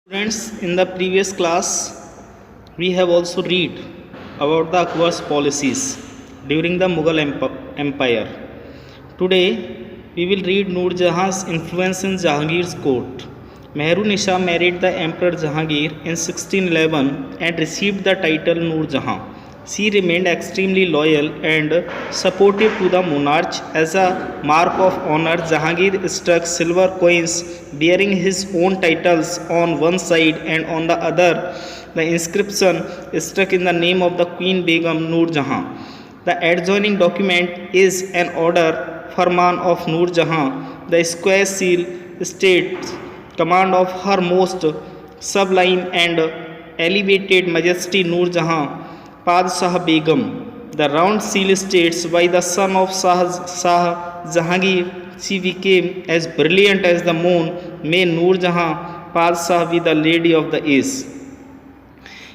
Students, in the previous class, we have also read about the Akbar's policies during the Mughal Empire. Today, we will read Nur Jahan's influence in Jahangir's court. Mehrun-Nisha married the Emperor Jahangir in 1611 and received the title Nur Jahan. She remained extremely loyal and supportive to the monarch. As a mark of honor, Jahangir struck silver coins bearing his own titles on one side, and on the other, the inscription struck in the name of the Queen Begum Nur Jahan. The adjoining document is an order Farman of Nur Jahan. The square seal states command of Her Most Sublime and Elevated Majesty Nur Jahan Padshah Begum. The round seal states, by the son of Shah Jahangir, she became as brilliant as the moon. May Nur Jahan Padshah be the lady of the age.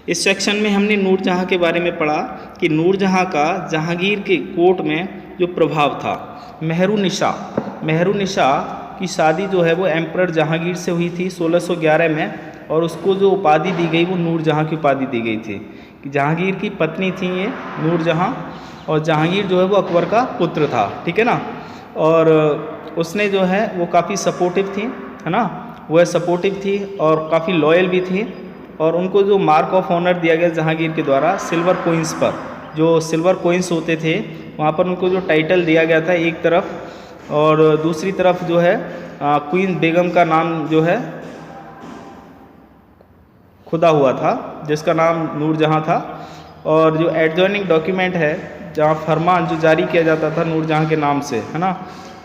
इस section में हमने नूर जहाँ के बारे में पढ़ा कि नूर जहाँ का जहांगीर के कोर्ट में जो प्रभाव था। मेहरुनिशा की शादी जो है वो एम्परर जहांगीर से हुई थी 1611 में, और उसको जो उपाधि दी गई वो नूर जहाँ की उपाधि दी गई थी कि जहांगीर की पत्नी थी ये नूर जहाँ, और जहांगीर जो है वो अकबर का पुत्र था, ठीक है ना। और उसने जो है वो काफ़ी सपोर्टिव थी, है ना, वह सपोर्टिव थी और काफ़ी लॉयल भी थी। और उनको जो मार्क ऑफ ऑनर दिया गया जहांगीर के द्वारा सिल्वर कोइंस पर, जो सिल्वर कोइंस होते थे वहाँ पर उनको जो टाइटल दिया गया था एक तरफ, और दूसरी तरफ जो है क्वीन बेगम का नाम जो है खुदा हुआ था, जिसका नाम नूर जहाँ था। और जो एडजॉइनिंग डॉक्यूमेंट है जहाँ फरमान जो जारी किया जाता था नूर जहाँ के नाम से, है ना,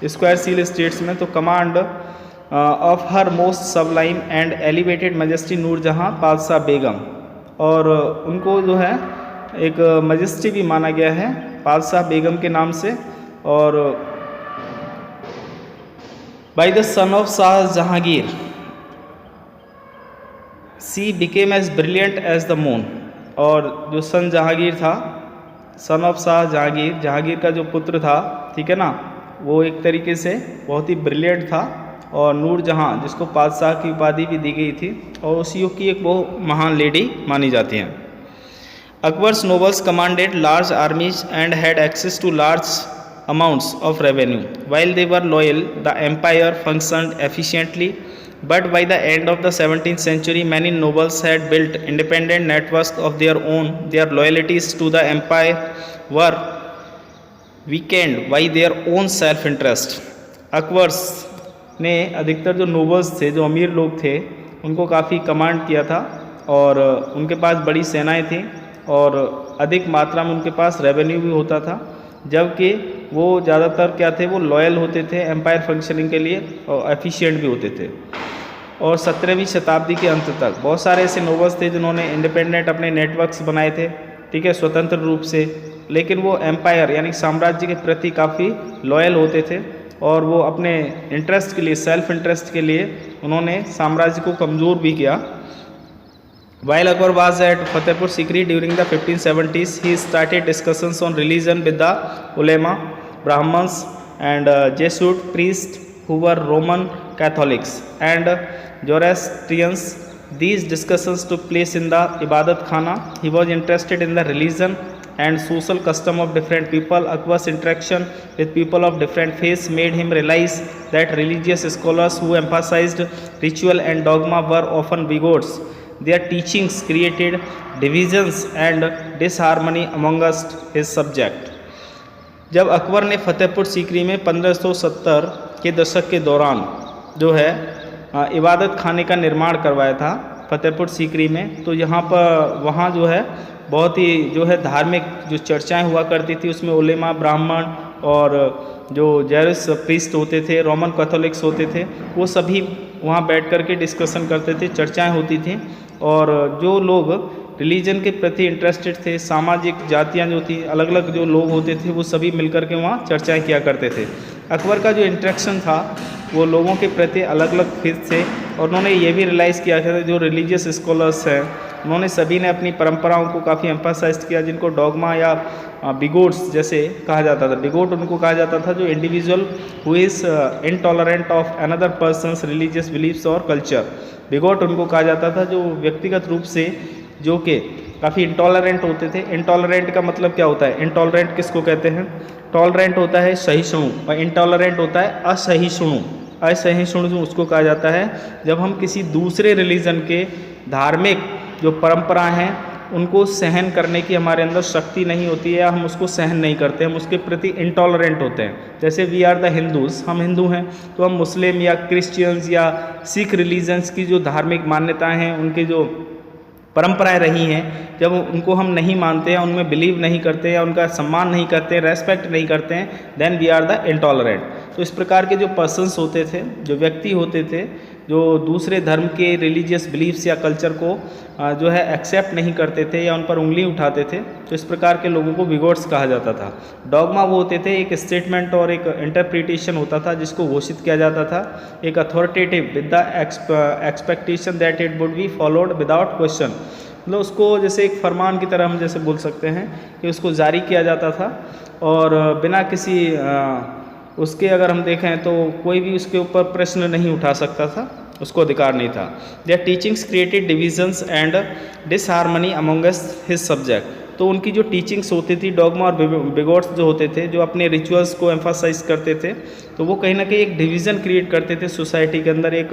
स्क्वायर सील स्टेट्स में, तो command of her most sublime and elevated majesty Nur Jahan Padshah बेगम, और उनको जो है एक मजेस्टी भी माना गया है पादशाह बेगम के नाम से। और by the son of Shah Jahangir she became as brilliant as the moon, और जो सन जहांगीर था, सन ऑफ शाह जहांगीर, जहांगीर का जो पुत्र था, ठीक है ना, वो एक तरीके से बहुत ही ब्रिलियंट था। और नूर जहाँ जिसको पादशाह की उपाधि भी दी गई थी, और उस युग की एक वो महान लेडी मानी जाती हैं। Akbar's nobles commanded large armies and had access to large amounts of revenue while they were loyal. The empire functioned efficiently, but by the end of the 17th century, many nobles had built independent networks of their own. Their loyalties to the empire were weakened by their own self-interest. Akbar's ने अधिकतर जो nobles थे, जो अमीर लोग थे, उनको काफ़ी कमांड किया था, और उनके पास बड़ी सेनाएं थीं, और अधिक मात्रा में उनके पास रेवेन्यू भी होता था, जबकि वो ज़्यादातर क्या थे, वो लॉयल होते थे एम्पायर फंक्शनिंग के लिए, और एफिशिएंट भी होते थे। और 17वीं शताब्दी के अंत तक बहुत सारे ऐसे नोबल्स थे जिन्होंने इंडिपेंडेंट अपने नेटवर्क्स बनाए थे, ठीक है, स्वतंत्र रूप से, लेकिन वो एम्पायर यानी साम्राज्य के प्रति काफ़ी लॉयल होते थे, और वो अपने इंटरेस्ट के लिए, सेल्फ इंटरेस्ट के लिए उन्होंने साम्राज्य को कमज़ोर भी किया। While Akbar was at Fatehpur Sikri during the 1570s, he started discussions on religion with the ulema, Brahmins and Jesuit priests who were Roman Catholics and Zoroastrians. These discussions took place in the Ibadat Khana. He was interested in the religion and social custom of different people. Akbar's interaction with people of different faiths made him realize that religious scholars who emphasized ritual and dogma were often bigots. Their teachings created divisions and disharmony amongst his subject. जब अकबर ने फतेहपुर सीकरी में 1570 के दशक के दौरान जो है इबादत खाने का निर्माण करवाया था फतेहपुर सीकरी में, तो यहाँ पर वहाँ जो है बहुत ही जो है धार्मिक जो चर्चाएं हुआ करती थी, उसमें उलेमा, ब्राह्मण और जो जेरस प्रीस्ट होते थे, रोमन कैथोलिक्स होते थे, वो सभी वहाँ बैठ कर के डिस्कशन करते थे, चर्चाएं होती थी। और जो लोग रिलीजन के प्रति इंटरेस्टेड थे, सामाजिक जातियाँ जो थी, अलग अलग जो लोग होते थे, वो सभी मिलकर के वहाँ चर्चाएं किया करते थे। अकबर का जो इंटरेक्शन था वो लोगों के प्रति अलग अलग फेथ थे, और उन्होंने ये भी रियलाइज़ किया था जो रिलीजियस स्कॉलर्स हैं उन्होंने सभी ने अपनी परंपराओं को काफ़ी एम्फासाइज किया, जिनको डॉगमा या बिगोट्स जैसे कहा जाता था। बिगोट उनको कहा जाता था जो individual who is intolerant of another persons religious beliefs और कल्चर। बिगोट उनको कहा जाता था जो व्यक्तिगत रूप से जो कि काफ़ी इंटॉलरेंट होते थे। इंटॉलरेंट का मतलब क्या होता है? इंटॉलरेंट किसको कहते हैं? टॉलरेंट होता है सहिष्णु और इंटॉलरेंट होता है असहिष्णु। असहिष्णु उसको कहा जाता है जब हम किसी दूसरे रिलीजन के धार्मिक जो परंपराएं हैं उनको सहन करने की हमारे अंदर शक्ति नहीं होती है या हम उसको सहन नहीं करते, हम उसके प्रति इंटॉलरेंट होते हैं। जैसे वी आर द हिंदूज़, हम हिंदू हैं, तो हम मुस्लिम या क्रिश्चियंस या सिख रिलीजन्स की जो धार्मिक मान्यताएं हैं, उनके जो परंपराएं रही हैं, जब उनको हम नहीं मानते हैं, उनमें बिलीव नहीं करते या उनका सम्मान नहीं करते, रेस्पेक्ट नहीं करते हैं, then we are the intolerant. तो इस प्रकार के जो पर्सन्स होते थे, जो व्यक्ति होते थे, जो दूसरे धर्म के रिलीजियस बिलीफ्स या कल्चर को जो है एक्सेप्ट नहीं करते थे या उन पर उंगली उठाते थे, तो इस प्रकार के लोगों को बिगोट्स कहा जाता था। डॉगमा वो होते थे, एक स्टेटमेंट और एक इंटरप्रिटेशन होता था जिसको घोषित किया जाता था, एक authoritative with the expectation that it would be followed without question. मतलब उसको जैसे एक फरमान की तरह हम जैसे बोल सकते हैं कि उसको जारी किया जाता था और बिना किसी उसके अगर हम देखें तो कोई भी उसके ऊपर प्रश्न नहीं उठा सकता था, उसको अधिकार नहीं था। Their teachings created divisions and disharmony amongst his subject. तो उनकी जो टीचिंग्स होती थी, डॉगमा और बिगोट्स जो होते थे, जो अपने रिचुअल्स को एम्फासाइज करते थे, तो वो कहीं ना कहीं एक डिवीज़न क्रिएट करते थे सोसाइटी के अंदर, एक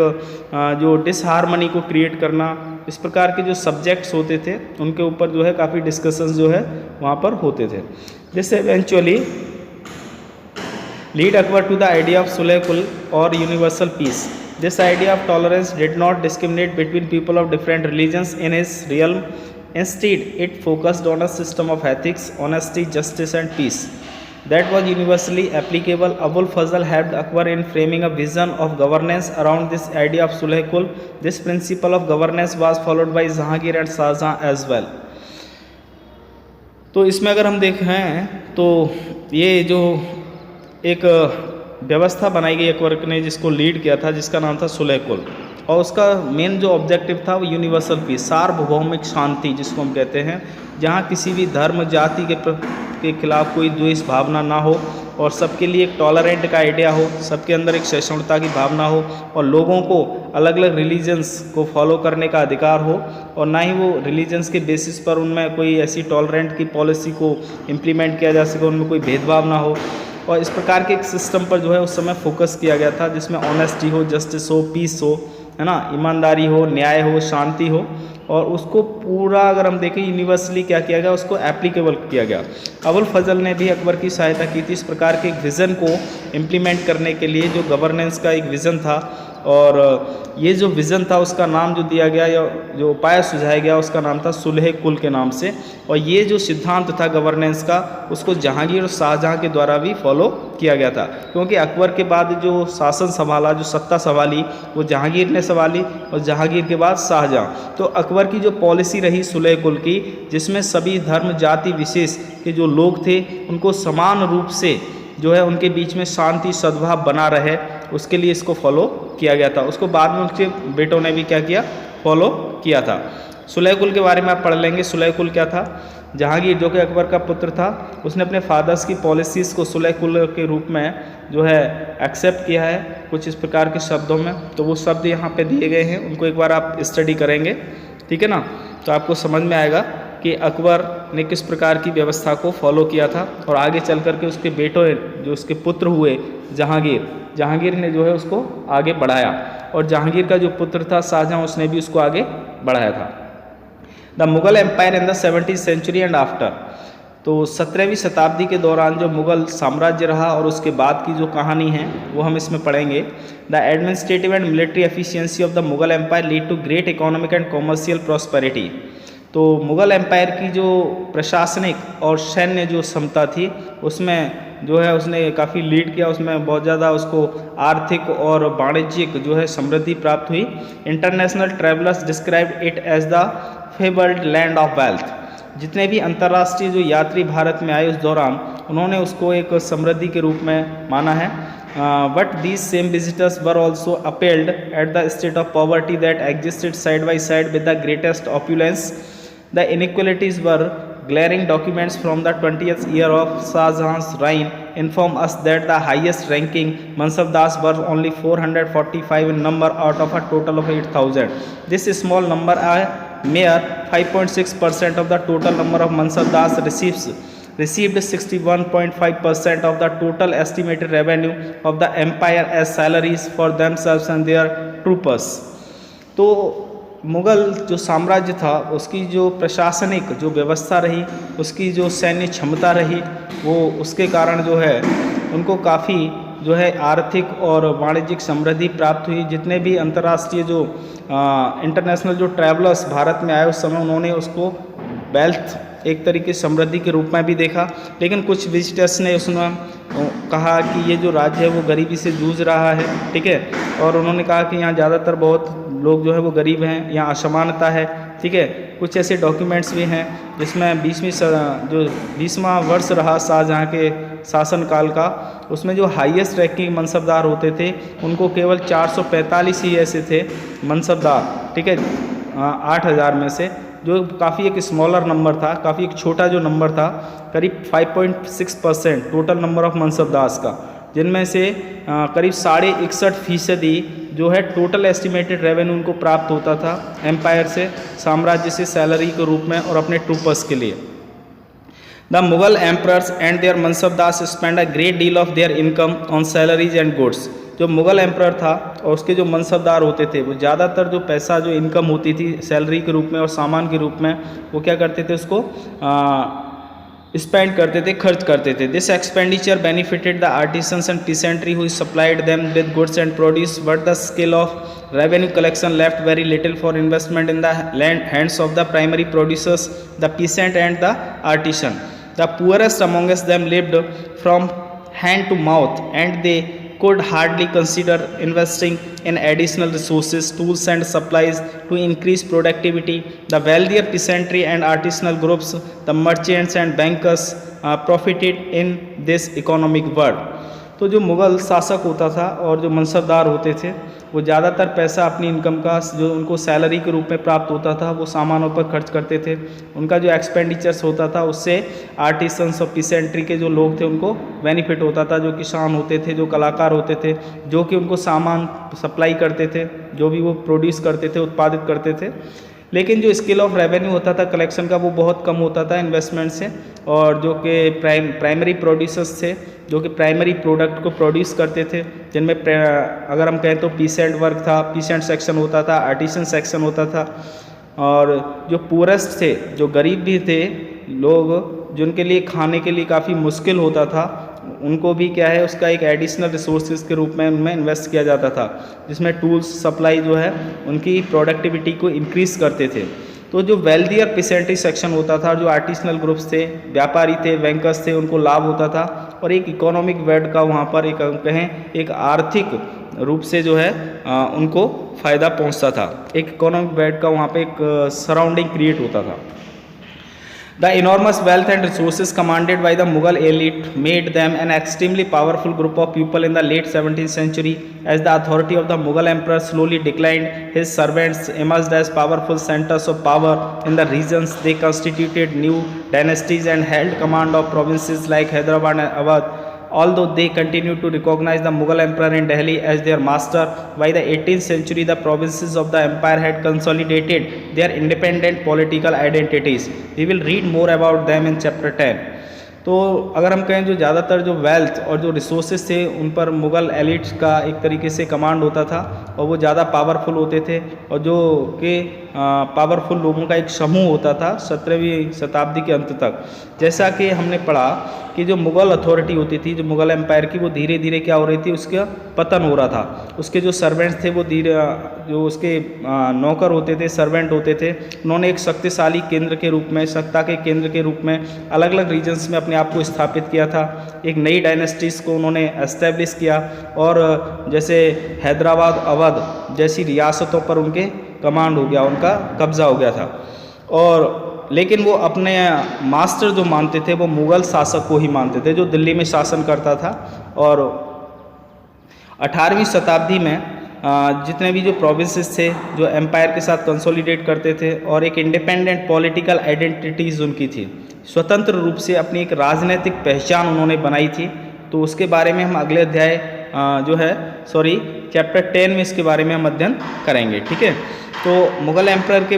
जो डिसहार्मनी को क्रिएट करना। इस प्रकार के जो सब्जेक्ट्स होते थे उनके ऊपर जो है काफ़ी डिस्कशंस जो है वहाँ पर होते थे। This eventually lead Akbar to the idea of Sulh Kul or universal peace. This idea of tolerance did not discriminate between people of different religions in his realm. Instead, it focused on a system of ethics, honesty, justice and peace that was universally applicable. Abul Fazl helped Akbar in framing a vision of governance around this idea of Sulh Kul. This principle of governance was followed by Jahangir and Shahjahan as well. तो इसमें अगर हम देखें तो ये जो एक व्यवस्था बनाई गई अकबर ने जिसको लीड किया था, जिसका नाम था सुलह कुल, और उसका मेन जो ऑब्जेक्टिव था वो यूनिवर्सल पीस, सार्वभौमिक शांति जिसको हम कहते हैं, जहाँ किसी भी धर्म जाति के खिलाफ कोई द्वेष भावना ना हो और सबके लिए एक टॉलरेंट का आइडिया हो, सबके अंदर एक सहिष्णुता की भावना हो और लोगों को अलग अलग रिलीजन्स को फॉलो करने का अधिकार हो और ना ही वो रिलीजन्स के बेसिस पर उनमें कोई ऐसी टॉलरेंट की पॉलिसी को इम्प्लीमेंट किया जा सके, उनमें कोई भेदभाव ना हो। और इस प्रकार के एक सिस्टम पर जो है उस समय फोकस किया गया था जिसमें ऑनेस्टी हो, जस्टिस हो, पीस हो, है ना, ईमानदारी हो, न्याय हो, शांति हो, और उसको पूरा अगर हम देखें यूनिवर्सली क्या किया गया, उसको एप्लीकेबल किया गया। अबुल फजल ने भी अकबर की सहायता की थी इस प्रकार के एक विज़न को इम्प्लीमेंट करने के लिए, जो गवर्नेंस का एक विज़न था, और ये जो विज़न था उसका नाम जो दिया गया या जो उपाय सुझाया गया उसका नाम था सुलह कुल के नाम से। और ये जो सिद्धांत था गवर्नेंस का उसको जहांगीर और शाहजहां के द्वारा भी फॉलो किया गया था, क्योंकि अकबर के बाद जो शासन संभाला, जो सत्ता संभाली, वो जहांगीर ने संभाली और जहांगीर के बाद शाहजहां। तो अकबर की जो पॉलिसी रही सुलह कुल की, जिसमें सभी धर्म जाति विशेष के जो लोग थे उनको समान रूप से जो है उनके बीच में शांति सद्भाव बना रहे, उसके लिए इसको फॉलो किया गया था। उसको बाद में उनके बेटों ने भी क्या किया, फॉलो किया था। सुलह कुल के बारे में आप पढ़ लेंगे। सुलह कुल क्या था? जहांगीर जो कि अकबर का पुत्र था, उसने अपने फादर्स की पॉलिसीज़ को सुलह कुल के रूप में जो है एक्सेप्ट किया है कुछ इस प्रकार के शब्दों में। तो वो शब्द यहाँ पे दिए गए हैं, उनको एक बार आप स्टडी करेंगे, ठीक है ना, तो आपको समझ में आएगा कि अकबर ने किस प्रकार की व्यवस्था को फॉलो किया था। और आगे चल कर के उसके बेटों जो उसके पुत्र हुए जहांगीर ने जो है उसको आगे बढ़ाया, और जहांगीर का जो पुत्र था शाहजहां, उसने भी उसको आगे बढ़ाया था। The Mughal empire in the 17th century and after. तो 17वीं शताब्दी के दौरान जो मुगल साम्राज्य रहा और उसके बाद की जो कहानी है वो हम इसमें पढ़ेंगे। The administrative and military efficiency of the Mughal empire lead to great economic and commercial prosperity. तो मुग़ल एम्पायर की जो प्रशासनिक और सैन्य जो क्षमता थी उसमें जो है उसने काफ़ी लीड किया, उसमें बहुत ज़्यादा उसको आर्थिक और वाणिज्यिक जो है समृद्धि प्राप्त हुई। International travellers described it as the fabled land of wealth. जितने भी अंतर्राष्ट्रीय जो यात्री भारत में आए उस दौरान उन्होंने उसको एक समृद्धि के रूप में माना है। but these same visitors were also appalled at the state of poverty that existed side by side with the greatest opulence. The inequalities were glaring. Documents from the 20th year of Shah Jahan's reign inform us that the highest ranking Mansabdars were only 445 in number out of a total of 8,000. This small number, a mere 5.6% of the total number of Mansabdars received 61.5% of the total estimated revenue of the empire as salaries for themselves and their troopers. तो मुग़ल जो साम्राज्य था उसकी जो प्रशासनिक जो व्यवस्था रही, उसकी जो सैन्य क्षमता रही, वो उसके कारण जो है उनको काफ़ी जो है आर्थिक और वाणिज्यिक समृद्धि प्राप्त हुई। जितने भी अंतर्राष्ट्रीय जो इंटरनेशनल जो ट्रैवलर्स भारत में आए उस समय उन्होंने उसको वेल्थ एक तरीके समृद्धि के रूप में भी देखा। लेकिन कुछ विजिटर्स ने उसमें कहा कि ये जो राज्य है वो गरीबी से जूझ रहा है, ठीक है, और उन्होंने कहा कि यहाँ ज़्यादातर बहुत लोग जो है वो गरीब हैं, यहाँ असमानता है, ठीक है। कुछ ऐसे डॉक्यूमेंट्स भी हैं जिसमें 20वां वर्ष रहा शाहजहाँ के शासनकाल का, उसमें जो हाईएस्ट रैंकिंग मनसबदार होते थे उनको केवल 445 ही ऐसे थे मनसबदार, ठीक है, 8,000 में से, जो काफ़ी एक स्मॉलर नंबर था, काफ़ी एक छोटा जो नंबर था, करीब 5.6% टोटल नंबर ऑफ मनसबदार्स का, जिनमें से करीब 61.5% जो है टोटल एस्टिमेटेड रेवेन्यू उनको प्राप्त होता था एम्पायर से, साम्राज्य से सैलरी के रूप में और अपने ट्रूपर्स के लिए। The Mughal emperors and their mansabdars spend a great deal of their income on salaries and goods. जो मुग़ल एम्परर था और उसके जो मनसबदार होते थे वो ज़्यादातर जो पैसा जो इनकम होती थी सैलरी के रूप में और सामान के रूप में, वो क्या करते थे, उसको स्पेंड करते थे, खर्च करते थे। This expenditure benefited the artisans and peasantry who supplied them with goods and produce, but the scale of revenue collection left very little for investment in the land hands of the primary producers, the peasant and the artisan. The poorest amongst them lived from hand to mouth and they could hardly consider investing in additional resources, tools and supplies to increase productivity. The wealthier peasantry and artisanal groups, the merchants and bankers profited in this economic world. तो जो मुग़ल शासक होता था और जो मनसबदार होते थे वो ज़्यादातर पैसा अपनी इनकम का जो उनको सैलरी के रूप में प्राप्त होता था वो सामानों पर खर्च करते थे। उनका जो एक्सपेंडिचर्स होता था उससे आर्टिसंस और पीसेंट्री के जो लोग थे उनको बेनिफिट होता था, जो किसान होते थे, जो कलाकार होते थे, जो कि उनको सामान सप्लाई करते थे, जो भी वो प्रोड्यूस करते थे, उत्पादित करते थे। लेकिन जो स्केल ऑफ रेवेन्यू होता था कलेक्शन का वो बहुत कम होता था इन्वेस्टमेंट से, और जो कि प्राइमरी प्रोड्यूसर्स थे जो कि प्राइमरी प्रोडक्ट को प्रोड्यूस करते थे, जिनमें अगर हम कहें तो पीसेंट वर्क था, पीसेंट सेक्शन होता था, आर्टिसन सेक्शन होता था, और जो पुअरेस्ट थे, जो गरीब भी थे लोग, जिनके लिए खाने के लिए काफ़ी मुश्किल होता था, उनको भी क्या है उसका एक एडिशनल रिसोर्सेज के रूप में उनमें इन्वेस्ट किया जाता था, जिसमें टूल्स सप्लाई जो है उनकी प्रोडक्टिविटी को इंक्रीज़ करते थे। तो जो वेल्दियर पीसेंट्री सेक्शन होता था, जो आर्टिसनल ग्रुप्स थे, व्यापारी थे, बैंकर्स थे, उनको लाभ होता था, और एक इकोनॉमिक वेड का वहाँ पर एक कहें एक आर्थिक रूप से जो है उनको फ़ायदा पहुँचता था। एक इकोनॉमिक वेड का वहाँ पे एक सराउंडिंग क्रिएट होता था। The enormous wealth and resources commanded by the Mughal elite made them an extremely powerful group of people in the late 17th century. As the authority of the Mughal emperor slowly declined, his servants emerged as powerful centers of power in the regions. They constituted new dynasties and held command of provinces like Hyderabad and Awadh. Although they continued to recognize the Mughal emperor in Delhi as their master, by the 18th century the provinces of the empire had consolidated their independent political identities. We will read more about them in chapter 10. तो अगर हम कहें जो ज़्यादातर जो wealth और जो resources थे उन पर मुग़ल एलिट्स का एक तरीके से कमांड होता था, और वो ज़्यादा पावरफुल होते थे, और जो कि पावरफुल लोगों का एक समूह होता था 17वीं शताब्दी के अंत तक। जैसा कि हमने पढ़ा कि जो मुग़ल अथॉरिटी होती थी, जो मुग़ल एम्पायर की, वो धीरे धीरे क्या हो रही थी, उसका पतन हो रहा था। उसके जो सर्वेंट्स थे वो धीरे, जो उसके नौकर होते थे, सर्वेंट होते थे, उन्होंने एक शक्तिशाली केंद्र के रूप में, सत्ता के केंद्र के रूप में अलग अलग रीजन्स में अपने आप को स्थापित किया था। एक नई डायनेस्टीज़ को उन्होंने एस्टेब्लिश किया, और जैसे हैदराबाद, अवध जैसी रियासतों पर उनके कमांड हो गया, उनका कब्ज़ा हो गया था। और लेकिन वो अपने मास्टर जो मानते थे वो मुग़ल शासक को ही मानते थे, जो दिल्ली में शासन करता था, और 18वीं शताब्दी में जितने भी जो प्रोविंसेस थे जो एम्पायर के साथ कंसोलिडेट करते थे और एक इंडिपेंडेंट पॉलिटिकल आइडेंटिटीज़ उनकी थी, स्वतंत्र रूप से अपनी एक राजनीतिक पहचान उन्होंने बनाई थी। तो उसके बारे में हम अगले अध्याय चैप्टर 10 में इसके बारे में हम अध्ययन करेंगे। ठीक है, तो मुग़ल एम्पायर के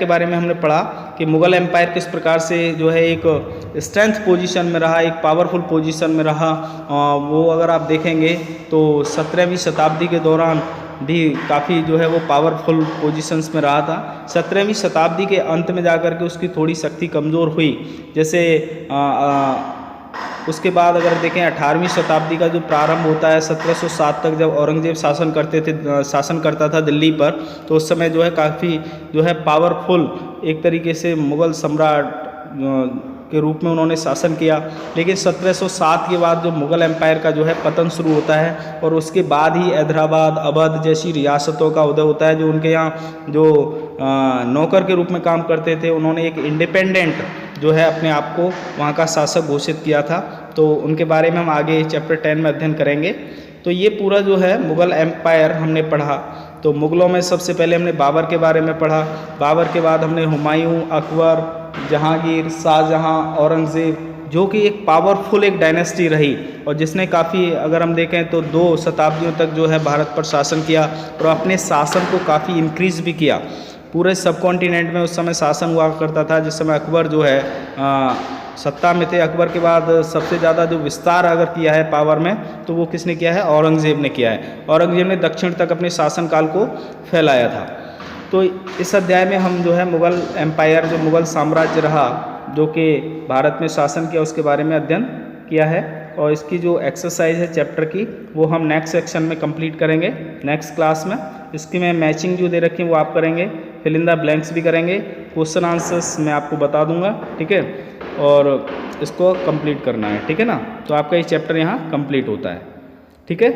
बारे में हमने पढ़ा कि मुग़ल एम्पायर किस प्रकार से जो है एक स्ट्रेंथ पोजीशन में रहा, एक पावरफुल पोजीशन में रहा। वो अगर आप देखेंगे तो 17वीं शताब्दी के दौरान भी काफ़ी जो है वो पावरफुल पोजीशंस में रहा था। 17वीं शताब्दी के अंत में जाकर के उसकी थोड़ी शक्ति कमज़ोर हुई। जैसे उसके बाद अगर देखें 18वीं शताब्दी का जो प्रारंभ होता है 1707 तक, जब औरंगजेब शासन करता था दिल्ली पर, तो उस समय जो है काफ़ी जो है पावरफुल एक तरीके से मुग़ल सम्राट के रूप में उन्होंने शासन किया। लेकिन 1707 के बाद जो मुग़ल एम्पायर का जो है पतन शुरू होता है और उसके बाद ही हैदराबाद, अवध जैसी रियासतों का उदय होता है। जो उनके यहाँ जो नौकर के रूप में काम करते थे, उन्होंने एक इंडिपेंडेंट जो है अपने आप को वहाँ का शासक घोषित किया था। तो उनके बारे में हम आगे चैप्टर 10 में अध्ययन करेंगे। तो ये पूरा जो है मुग़ल एम्पायर हमने पढ़ा। तो मुग़लों में सबसे पहले हमने बाबर के बारे में पढ़ा। बाबर के बाद हमने हुमायूं, अकबर, जहांगीर, शाहजहां, औरंगज़ेब, जो कि एक पावरफुल एक डायनेस्टी रही और जिसने काफ़ी, अगर हम देखें तो 2 शताब्दियों तक जो है भारत पर शासन किया और अपने शासन को काफ़ी इंक्रीज़ भी किया। पूरे सब कॉन्टिनेंट में उस समय शासन हुआ करता था। जिस समय अकबर जो है सत्ता में थे, अकबर के बाद सबसे ज़्यादा जो विस्तार अगर किया है पावर में, तो वो किसने किया है? औरंगज़ेब ने किया है। औरंगज़ेब ने दक्षिण तक अपने शासनकाल को फैलाया था। तो इस अध्याय में हम जो है मुग़ल एम्पायर, जो मुग़ल साम्राज्य रहा जो कि भारत में शासन किया, उसके बारे में अध्ययन किया है। और इसकी जो एक्सरसाइज है चैप्टर की, वो हम नेक्स्ट सेक्शन में कंप्लीट करेंगे, नेक्स्ट क्लास में। इसकी मैं मैचिंग जो दे रखी है वो आप करेंगे, फिल इन द ब्लैंक्स भी करेंगे, क्वेश्चन आंसर्स मैं आपको बता दूंगा। ठीक है, और इसको कंप्लीट करना है। ठीक है ना, तो आपका ये चैप्टर यहाँ कंप्लीट होता है। ठीक है।